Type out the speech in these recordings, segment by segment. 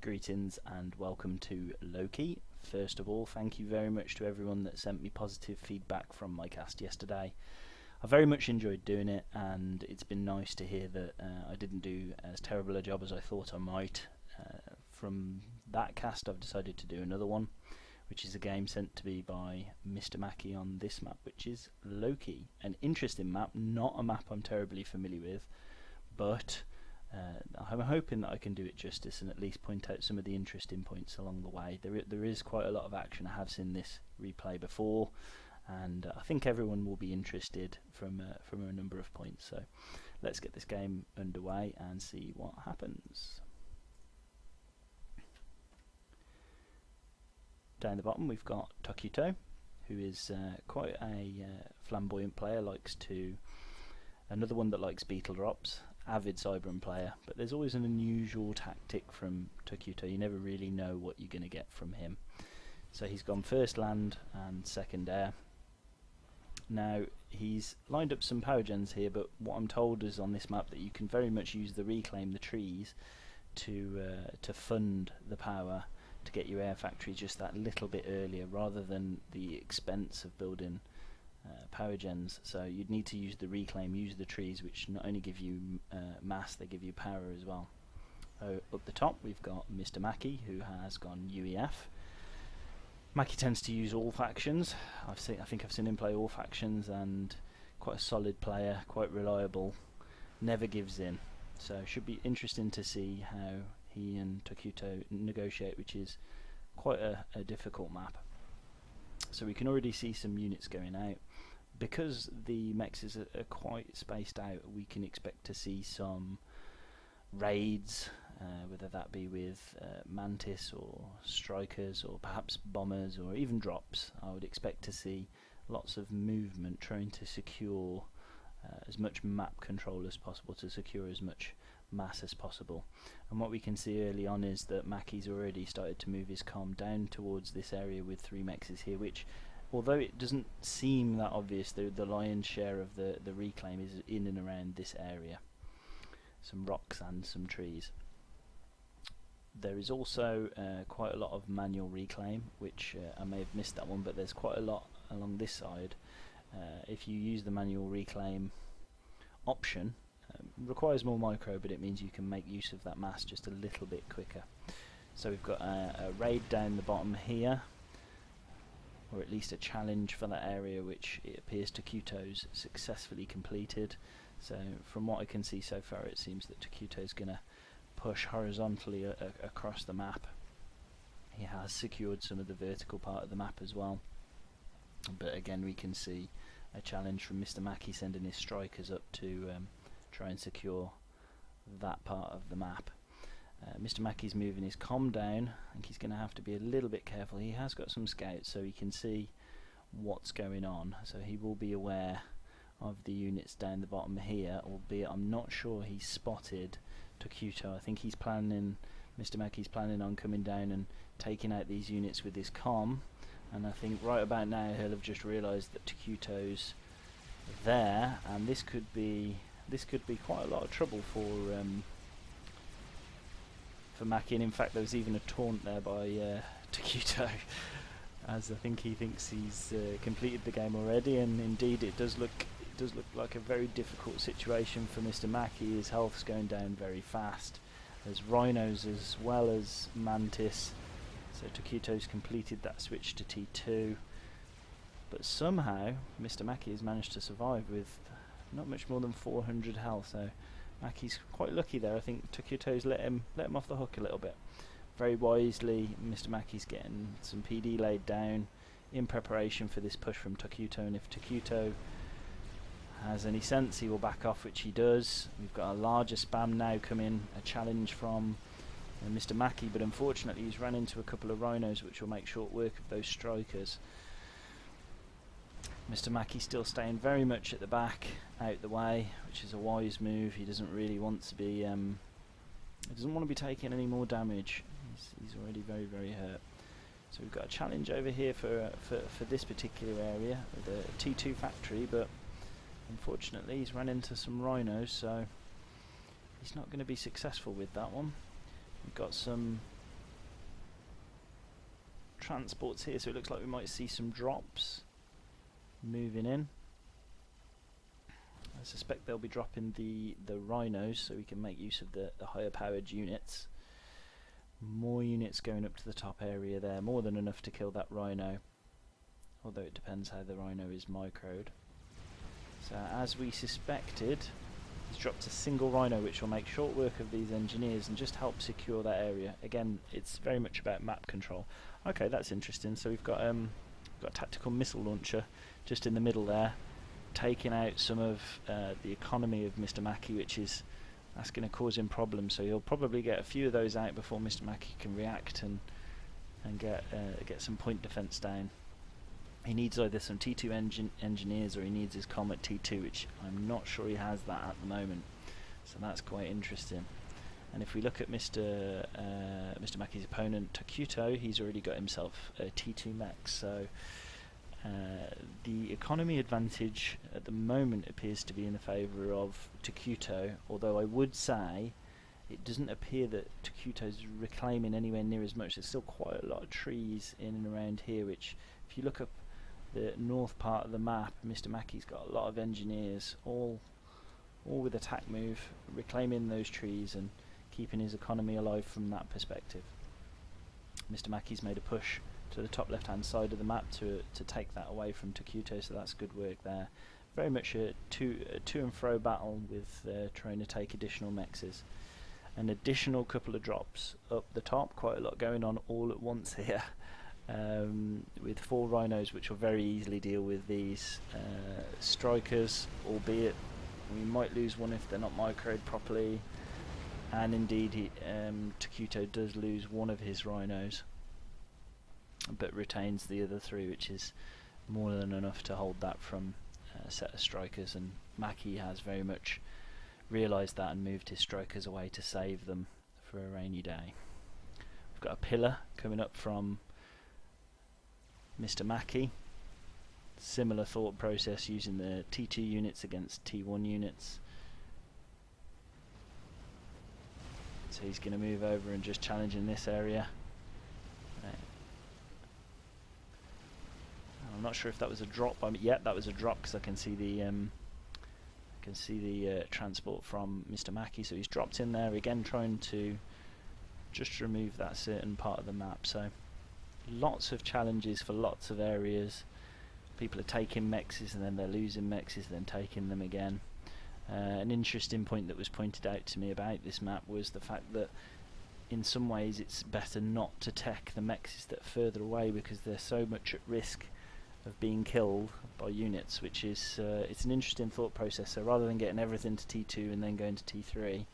Greetings and welcome to LOKI. First of all, thank you very much to everyone that sent me positive feedback from my cast yesterday. I very much enjoyed doing it, and it's been nice to hear that I didn't do as terrible a job as I thought I might. From that cast, I've decided to do another one, which is a game sent to me by MrKackey on this map, which is LOKI. An interesting map, not a map I'm terribly familiar with, but I'm hoping that I can do it justice and at least point out some of the interesting points along the way. There is quite a lot of action. I have seen this replay before, and I think everyone will be interested from a number of points. So let's get this game underway and see what happens. Down the bottom we've got Tokyto, who is quite a flamboyant player, another one that likes beetle drops. Avid Cybran player, but there's always an unusual tactic from Tokyto. You never really know what you're going to get from him. So he's gone first land and second air. Now he's lined up some power gens here, but what I'm told is on this map that you can very much use the reclaim, the trees, to fund the power to get your air factory just that little bit earlier, rather than the expense of building power gens. So you'd need to use the reclaim, use the trees, which not only give you mass, they give you power as well. Up the top we've got MrKackey, who has gone UEF. Mackie tends to use all factions. I think I've seen him play all factions, and quite a solid player, quite reliable, never gives in. So it should be interesting to see how he and Tokyto negotiate, which is quite a difficult map. So we can already see some units going out. Because the mexes are quite spaced out, we can expect to see some raids, whether that be with mantis or strikers or perhaps bombers or even drops. I would expect to see lots of movement trying to secure as much map control as possible, to secure as much mass as possible. And what we can see early on is that Mackey's already started to move his comm down towards this area with 3 mexes here, which, although it doesn't seem that obvious, the lion's share of the reclaim is in and around this area. Some rocks and some trees. There is also quite a lot of manual reclaim, which I may have missed that one, but there's quite a lot along this side. If you use the manual reclaim option, requires more micro, but it means you can make use of that mass just a little bit quicker. So we've got a raid down the bottom here, or at least a challenge for that area, which it appears Tokyto's successfully completed. So from what I can see so far, it seems that Tokyto's going to push horizontally across the map. He has secured some of the vertical part of the map as well, but again we can see a challenge from MrKackey sending his strikers up to try and secure that part of the map. MrKackey's moving his comm down. I think he's going to have to be a little bit careful. He has got some scouts, so he can see what's going on, so he will be aware of the units down the bottom here, albeit I'm not sure he's spotted Tokyto. I think he's planning, MrKackey's planning on coming down and taking out these units with his comm, and I think right about now he'll have just realised that Tokyto's there, and this could be quite a lot of trouble for Mackie. And in fact there was even a taunt there by Tokyto, as I think he thinks he's completed the game already, and indeed it does look like a very difficult situation for MrKackey. His health's going down very fast. There's rhinos as well as mantis, so Tokyto's completed that switch to T2, but somehow MrKackey has managed to survive with not much more than 400 health, so Mackey's quite lucky there. I think Tokyto's let him off the hook a little bit. Very wisely, MrKackey's getting some PD laid down in preparation for this push from Tokyto, and if Tokyto has any sense, he will back off, which he does. We've got a larger spam now coming, a challenge from MrKackey, but unfortunately he's ran into a couple of rhinos, which will make short work of those strikers. MrKackey still staying very much at the back, out the way, which is a wise move. He doesn't really want to be he doesn't want to be taking any more damage. He's already very, very hurt. So we've got a challenge over here for this particular area with a T2 factory, but unfortunately he's run into some rhinos, so he's not going to be successful with that one. We've got some transports here, so it looks like we might see some drops moving in. I suspect they'll be dropping the rhinos, so we can make use of the higher powered units. More units going up to the top area there, more than enough to kill that rhino, although it depends how the rhino is microed. So as we suspected, he's dropped a single rhino, which will make short work of these engineers and just help secure that area. Again, it's very much about map control. Okay, that's interesting. So we've got a tactical missile launcher just in the middle there, taking out some of the economy of MrKackey, that's going to cause him problems. So he'll probably get a few of those out before MrKackey can react and get some point defense down. He needs either some T2 engineers, or he needs his Comet T2, which I'm not sure he has that at the moment. So that's quite interesting. And if we look at MrKackey's opponent, Tokyto, he's already got himself a T2 mech. So the economy advantage at the moment appears to be in the favour of Tokyto, although I would say it doesn't appear that Tokyto's reclaiming anywhere near as much. There's still quite a lot of trees in and around here, which if you look up the north part of the map, MrKackey's got a lot of engineers, all with attack move, reclaiming those trees and keeping his economy alive from that perspective. MrKackey's made a push to the top left hand side of the map to take that away from Tokyto, so that's good work there. Very much a to and fro battle with trying to take additional mexes. An additional couple of drops up the top, quite a lot going on all at once here. With 4 rhinos, which will very easily deal with these strikers, albeit we might lose one if they're not microed properly. And indeed, Tokyto does lose one of his rhinos, but retains the other 3, which is more than enough to hold that from a set of strikers. And Mackie has very much realised that and moved his strikers away to save them for a rainy day. We've got a pillar coming up from MrKackey. Similar thought process, using the T2 units against T1 units. So he's going to move over and just challenge in this area. I'm not sure if that was a drop. Yeah, that was a drop, because I can see the transport from MrKackey. So he's dropped in there again, trying to just remove that certain part of the map. So lots of challenges for lots of areas. People are taking mexes and then they're losing mexes, then taking them again. An interesting point that was pointed out to me about this map was the fact that in some ways it's better not to tech the mexes that are further away, because they're so much at risk of being killed by units, which is it's an interesting thought process. So rather than getting everything to T2 and then going to T3,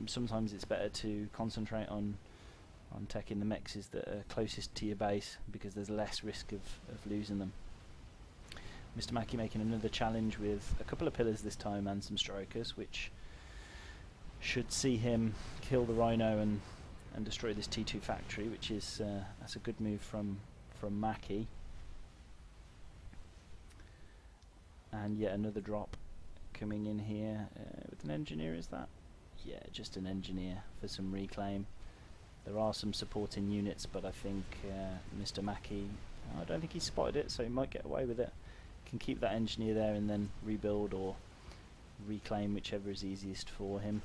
sometimes it's better to concentrate on teching the mexes that are closest to your base, because there's less risk of losing them. MrKackey making another challenge with a couple of pillars this time and some strikers, which should see him kill the rhino and destroy this T2 factory, which is that's a good move from Mackie. And yet another drop coming in here with an engineer, is that? Yeah, just an engineer for some reclaim. There are some supporting units, but I think MrKackey, I don't think he spotted it, so he might get away with it. Can keep that engineer there and then rebuild or reclaim, whichever is easiest for him.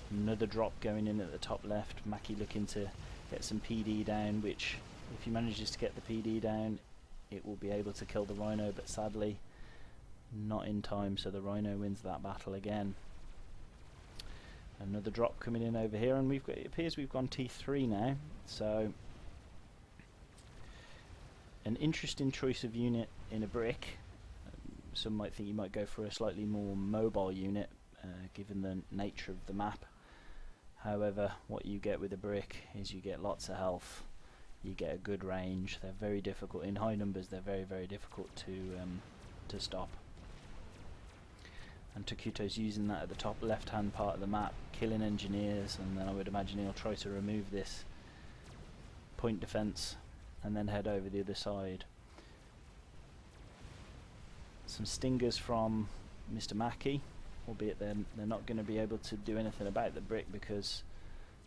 Another drop going in at the top left. Mackie looking to get some PD down, which if he manages to get the PD down, it will be able to kill the rhino, but sadly not in time, so the rhino wins that battle again. Another drop coming in over here, and it appears we've gone T3 now, so an interesting choice of unit in a brick. Some might think you might go for a slightly more mobile unit, given the nature of the map. However, what you get with a brick is you get lots of health, you get a good range. They're very difficult in high numbers. They're very, very difficult to stop. And Tokyto's using that at the top left-hand part of the map, killing engineers, and then I would imagine he'll try to remove this point defense and then head over the other side. Some stingers from MrKackey, albeit they're not going to be able to do anything about the brick because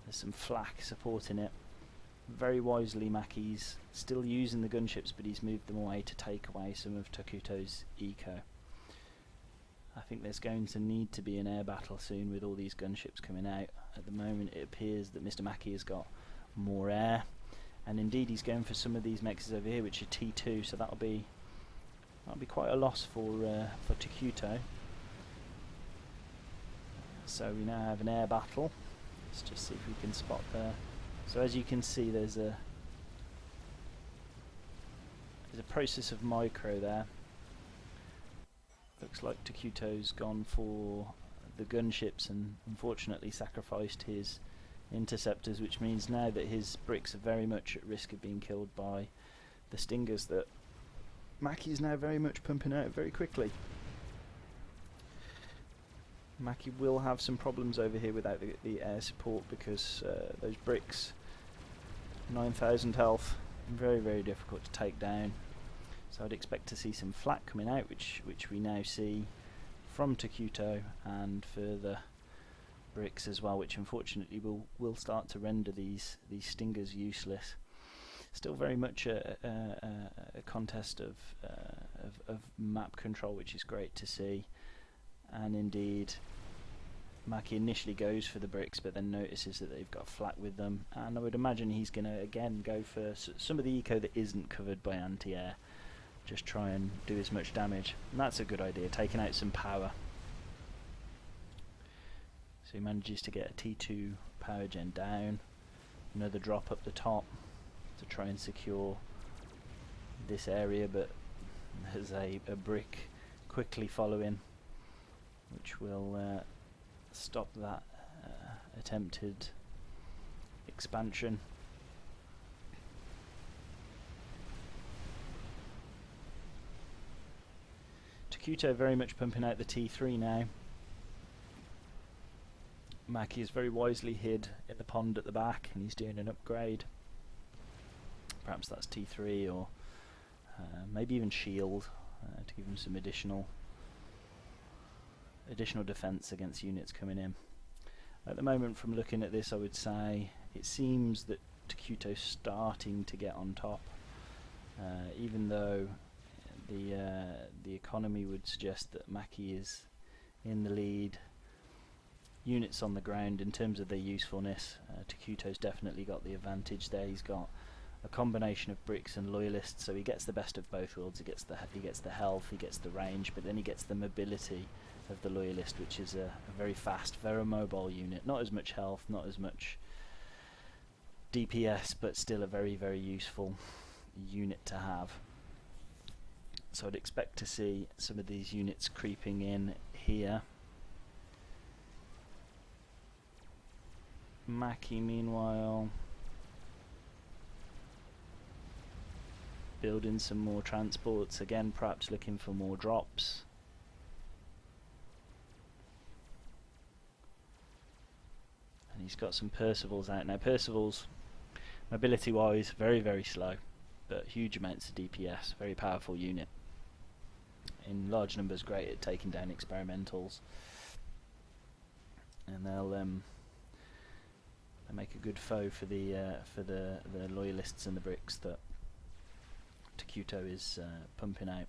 there's some flak supporting it. Very wisely, MrKackey's still using the gunships, but he's moved them away to take away some of Tokyto's eco. I think there's going to need to be an air battle soon with all these gunships coming out. At the moment it appears that MrKackey has got more air, and indeed he's going for some of these mechs over here which are T2, so that'll be quite a loss for Tokyto. So we now have an air battle. Let's just see if we can spot there. So as you can see, there's a process of micro there. Looks like Tokyto's gone for the gunships and unfortunately sacrificed his interceptors, which means now that his bricks are very much at risk of being killed by the stingers that MrKackey is now very much pumping out very quickly. MrKackey will have some problems over here without the air support, because those bricks, 9,000 health, very, very difficult to take down. So I'd expect to see some flak coming out, which we now see from Tokyto, and further bricks as well, which unfortunately will start to render these stingers useless. Still very much a contest of map control, which is great to see. And indeed, MrKackey initially goes for the bricks, but then notices that they've got flak with them, and I would imagine he's going to again go for some of the eco that isn't covered by anti-air. Just try and do as much damage, and that's a good idea, taking out some power. So he manages to get a T2 power gen down, another drop up the top to try and secure this area, but there's a brick quickly following, which will stop that attempted expansion. Tokyto very much pumping out the T3 now. MrKackey is very wisely hid in the pond at the back, and he's doing an upgrade. Perhaps that's T3 or maybe even shield to give him some additional defense against units coming in. At the moment, from looking at this, I would say it seems that Tokyto's starting to get on top, even though the economy would suggest that MrKackey is in the lead. Units on the ground, in terms of their usefulness, Tokyto's definitely got the advantage there. He's got a combination of bricks and loyalists, so he gets the best of both worlds. He gets the health, he gets the range, but then he gets the mobility of the loyalist, which is a very fast, very mobile unit. Not as much health, not as much DPS, but still a very, very useful unit to have. So I'd expect to see some of these units creeping in here. MrKackey, meanwhile, building some more transports, again perhaps looking for more drops. And he's got some Percivals out now. Percivals, mobility wise, very, very slow, but huge amounts of DPS, very powerful unit. In large numbers, great at taking down experimentals, and they'll make a good foe for the loyalists and the bricks that Tokyto is pumping out.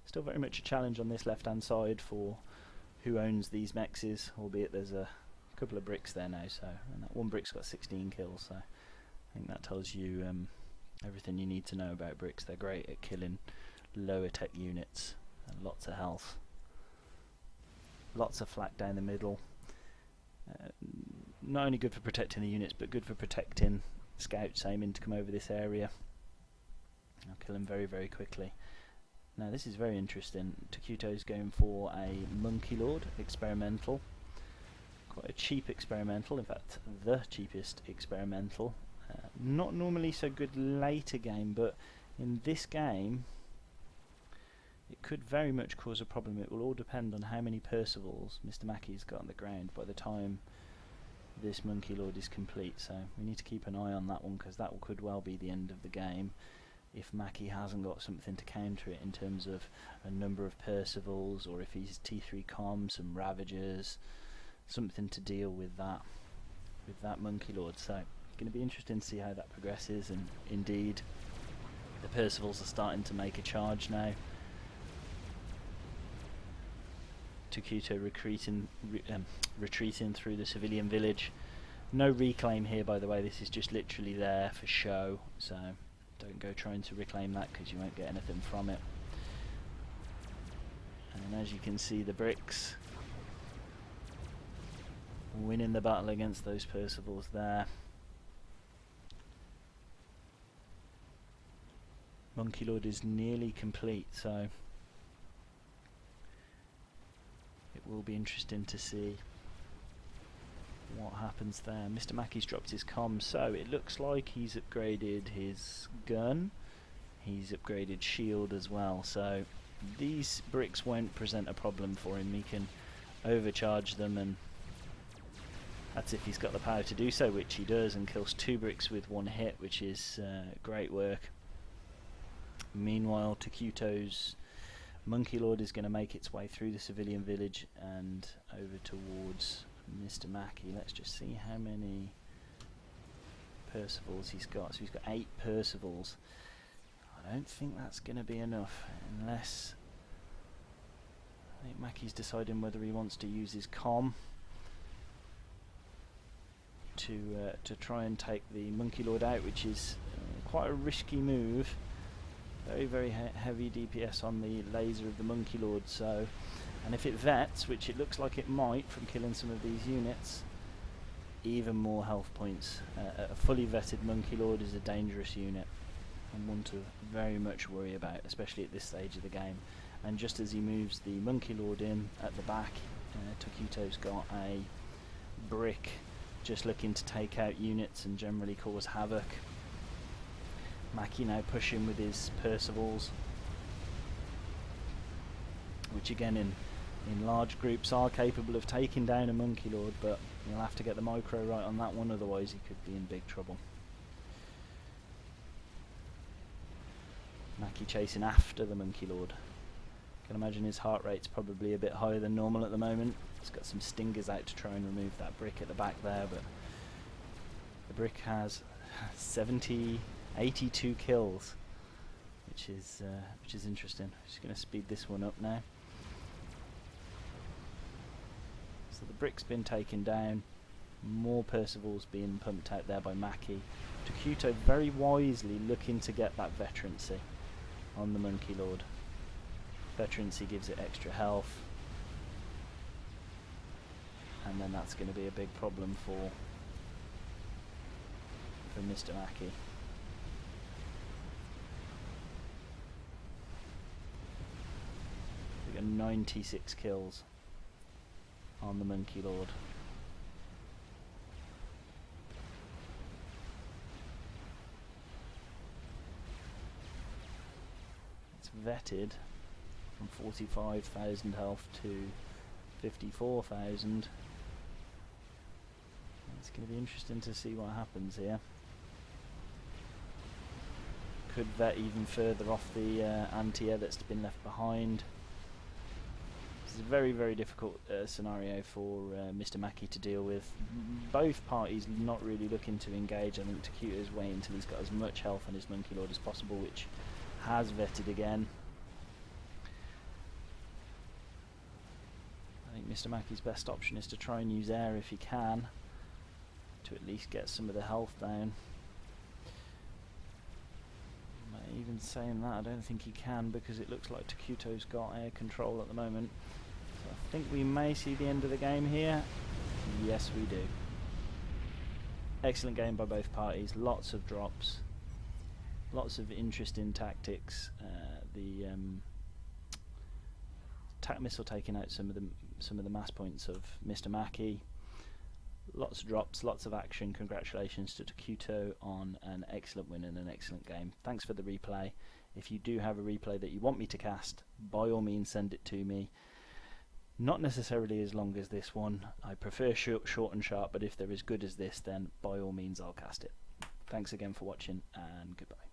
Still very much a challenge on this left hand side for who owns these mexes, albeit there's a couple of bricks there now, so, and that one brick's got 16 kills, so I think that tells you everything you need to know about bricks. They're great at killing lower tech units, and lots of health, lots of flak down the middle. Not only good for protecting the units, but good for protecting scouts aiming to come over this area. I'll kill them very, very quickly. Now this is very interesting. Tokyto's going for a Monkey Lord experimental. Quite a cheap experimental, in fact the cheapest experimental. Not normally so good later game, but in this game it could very much cause a problem. It will all depend on how many Percivals MrKackey's got on the ground by the time this Monkey Lord is complete, so we need to keep an eye on that one, because that could well be the end of the game if MrKackey hasn't got something to counter it in terms of a number of Percivals, or if he's T3 comms, some Ravagers, something to deal with that Monkey Lord. So Going to be interesting to see how that progresses, and indeed the Percivals are starting to make a charge now. Tokyto retreating through the civilian village. No reclaim here, by the way. This is just literally there for show, so don't go trying to reclaim that because you won't get anything from it. And as you can see, the bricks winning the battle against those Percivals there. Monkey Lord is nearly complete, so it will be interesting to see what happens there. MrKackey's dropped his comm, so it looks like he's upgraded his gun. He's upgraded shield as well, so these bricks won't present a problem for him. He can overcharge them, and that's if he's got the power to do so, which he does, and kills 2 bricks with 1 hit, which is great work. Meanwhile, Tokyto's Monkey Lord is going to make its way through the civilian village and over towards MrKackey. Let's just see how many Percivals he's got. So he's got 8 Percivals. I don't think that's going to be enough, unless I think Mackey's deciding whether he wants to use his comm to try and take the Monkey Lord out, which is quite a risky move. Very heavy DPS on the laser of the Monkey Lord, so, and if it vets, which it looks like it might from killing some of these units, even more health points. A fully vetted Monkey Lord is a dangerous unit and one to very much worry about, especially at this stage of the game. And just as he moves the Monkey Lord in at the back, Tokyto's got a brick just looking to take out units and generally cause havoc. Mackey now pushing with his Percivals, which again in large groups are capable of taking down a Monkey Lord, but you'll have to get the micro right on that one, otherwise he could be in big trouble. Mackey chasing after the Monkey Lord. I can imagine his heart rate's probably a bit higher than normal at the moment. He's got some stingers out to try and remove that brick at the back there, but the brick has 82 kills, which is interesting. Just going to speed this one up now. So the brick's been taken down, more Percivals being pumped out there by Mackey. Tokyto very wisely looking to get that veterancy on the Monkey Lord. Veterancy gives it extra health, and then that's going to be a big problem for MrKackey. We got 96 kills on the Monkey Lord. It's vetted from 45,000 health to 54,000. It's going to be interesting to see what happens here. Could vet even further off the anti-air that's been left behind. This is a very difficult scenario for MrKackey to deal with. Both parties not really looking to engage. I think Tokyto's waiting until he's got as much health on his Monkey Lord as possible, which has vetted again. I think MrKackey's best option is to try and use air if he can, to at least get some of the health down. Even saying that, I don't think he can, because it looks like Tokyto's got air control at the moment. So I think we may see the end of the game here. Yes, we do. Excellent game by both parties. Lots of drops, lots of interesting tactics. The attack missile taking out some of the mass points of MrKackey. Lots of drops, lots of action. Congratulations to Tokyto on an excellent win and an excellent game. Thanks for the replay. If you do have a replay that you want me to cast, by all means send it to me. Not necessarily as long as this one. I prefer short and sharp, but if they're as good as this, then by all means I'll cast it. Thanks again for watching, and goodbye.